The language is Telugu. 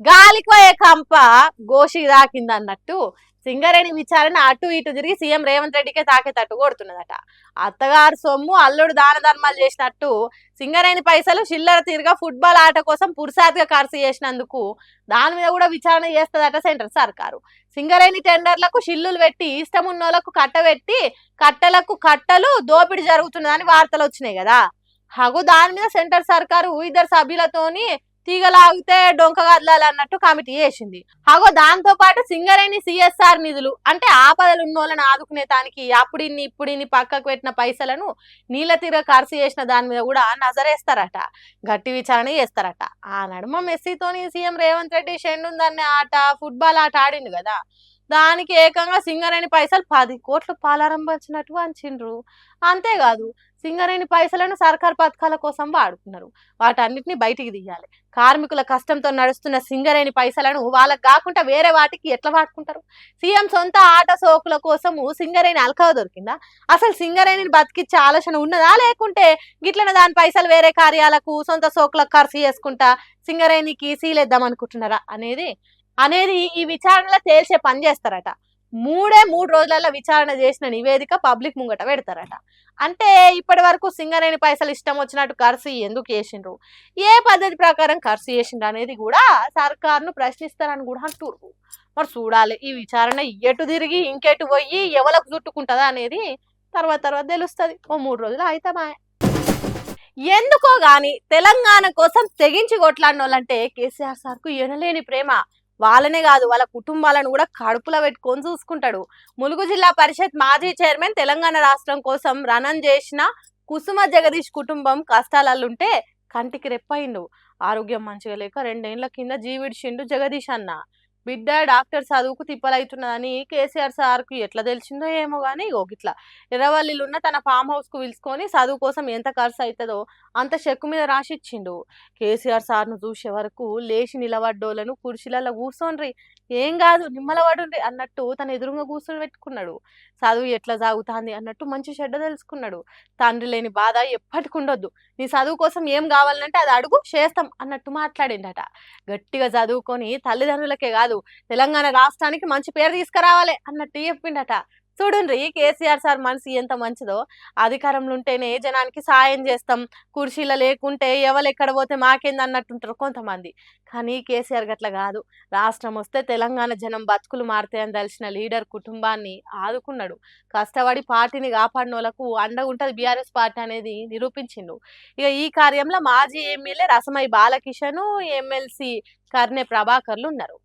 గాలికి పోయే కంప గోషికి తాకింది అన్నట్టు సింగరేణి విచారణ అటు ఇటు తిరిగి సీఎం రేవంత్ రెడ్డికే తాకేటట్టు కొడుతున్నదట. అత్తగారు సొమ్ము అల్లుడు దాన ధర్మాలు చేసినట్టు సింగరేణి పైసలు చిల్లర తీరుగా ఫుట్బాల్ ఆట కోసం పురుసాతిగా ఖర్చు చేసినందుకు దాని మీద కూడా విచారణ చేస్తుందట సెంట్రల్ సర్కారు. సింగరేణి టెండర్లకు షిల్లులు పెట్టి ఇష్టం ఉన్నోళ్లకు కట్టబెట్టి కట్టెలకు కట్టలు దోపిడీ జరుగుతున్నదని వార్తలు వచ్చినాయి కదా. హగు దాని మీద సెంట్రల్ సర్కారు ఇద్దరు సభ్యులతోని తీగలాగితే డొంక కదలాలన్నట్టు కమిటీ చేసింది. అగో దాంతో పాటు సింగరేణి సిఎస్ఆర్ నిధులు అంటే ఆపదలు ఉన్నోళ్ళని ఆదుకునే దానికి ఇప్పుడు పక్కకు పెట్టిన పైసలను నీళ్ళ తీర ఖర్చు చేసిన దాని మీద కూడా నజరేస్తారట, గట్టి విచారణ చేస్తారట. ఆ నడుమ మెస్సీతోని సీఎం రేవంత్ రెడ్డి షెండుందనే ఆట ఫుట్బాల్ ఆట ఆడిండు కదా, దానికి ఏకంగా సింగరేణి పైసలు 10 కోట్లు పాలారంభించినట్టు అంచిండ్రు. అంతేకాదు సింగరేణి పైసలను సర్కార్ పథకాల కోసం వాడుకున్నారు. వాటన్నిటిని బయటికి తీయాలి. కార్మికుల కష్టంతో నడుస్తున్న సింగరేణి పైసలను వాళ్ళకు కాకుండా వేరే వాటికి ఎట్లా వాడుకుంటారు? సీఎం సొంత ఆట సోకుల కోసము సింగరేణి అల్కవ దొరికిందా? అసలు సింగరేణిని బతికిచ్చే ఆలోచన ఉన్నదా, లేకుంటే గిట్లన దాని పైసలు వేరే కార్యాలకు సొంత సోకులకు ఖర్చు చేసుకుంటా సింగరేణికి సీలేద్దాం అనుకుంటున్నారా అనేది ఈ విచారణలో తేల్చే పని చేస్తారట. 3 రోజులలో విచారణ చేసిన నివేదిక పబ్లిక్ ముంగట పెడతారట. అంటే ఇప్పటి వరకు సింగరేణి పైసలు ఇష్టం వచ్చినట్టు ఖర్చు ఎందుకు చేసిండ్రు, ఏ పద్ధతి ప్రకారం ఖర్చు చేసిండ్రు అనేది కూడా సర్కారును ప్రశ్నిస్తారని కూడా అంటుర్రు. మరి చూడాలి ఈ విచారణ ఎటు తిరిగి ఇంకెటు పోయి ఎవలకు చుట్టుకుంటుందా అనేది తర్వాత తెలుస్తుంది. 3 రోజులు అయితే ఎందుకో గాని తెలంగాణ కోసం తెగించి కొట్లాడిన వాళ్ళంటే కేసీఆర్ సార్కు ఎనలేని ప్రేమ. వాళ్ళనే కాదు వాళ్ళ కుటుంబాలను కూడా కడుపులో పెట్టుకొని చూసుకుంటాడు. ములుగు జిల్లా పరిషత్ మాజీ చైర్మన్ తెలంగాణ రాష్ట్రం కోసం రణం చేసిన కుసుమ జగదీష్ కుటుంబం కష్టాలల్లుంటే కంటికి రెప్పయిండు. ఆరోగ్యం మంచిగా లేక 2 ఏళ్ల కింద జీవిడిచిండు జగదీష్ అన్న. బిడ్డ డాక్టర్ చదువుకు తిప్పలవుతున్నదని కేసీఆర్ సార్కు ఎట్లా తెలిసిందో ఏమో గానీ ఇట్లా ఎర్రవల్లిలున్న తన ఫామ్ హౌస్ కు పిలుచుకొని చదువు కోసం ఎంత ఖర్చు అవుతుందో అంత చెక్కు మీద రాసిచ్చిండు. కేసీఆర్ సార్ను చూసే వరకు లేచి నిలబడ్డోళ్లను కుర్చీలలో కూర్చోండ్రి, ఏం కాదు నిమ్మలవాడుండ్రి అన్నట్టు తన ఎదురుగా కూర్చొని పెట్టుకున్నాడు. చదువు ఎట్లా సాగుతాంది అన్నట్టు మంచి చెడ్డ తెలుసుకున్నాడు. తండ్రి లేని బాధ ఎప్పటికి ఉండొద్దు, నీ చదువు కోసం ఏం కావాలంటే అది అడుగు చేస్తాం అన్నట్టు మాట్లాడిండట. గట్టిగా చదువుకొని తల్లిదండ్రులకే కాదు తెలంగాణ రాష్ట్రానికి మంచి పేరు తీసుకురావాలి అన్నట్టు చెప్పిండట. చూడండి కేసీఆర్ సార్ మనసు ఎంత మంచిదో. అధికారంలో ఉంటేనే జనానికి సాయం చేస్తాం, కుర్చీలో లేకుంటే ఎవరు ఎక్కడ పోతే మాకేంది అన్నట్టుంటారు కొంతమంది. కానీ కేసీఆర్ గట్ల కాదు. రాష్ట్రం వస్తే తెలంగాణ జనం బతుకులు మారుతాయని తెలిసిన లీడర్ కుటుంబాన్ని ఆదుకున్నాడు. కష్టపడి పార్టీని కాపాడిన వాళ్ళకు అండగా ఉంటది బీఆర్ఎస్ పార్టీ అనేది నిరూపించిండు. ఇక ఈ కార్యంలో మాజీ ఎమ్మెల్యే రసమై బాలకిషన్, ఎమ్మెల్సీ కర్నె ప్రభాకర్లు ఉన్నారు.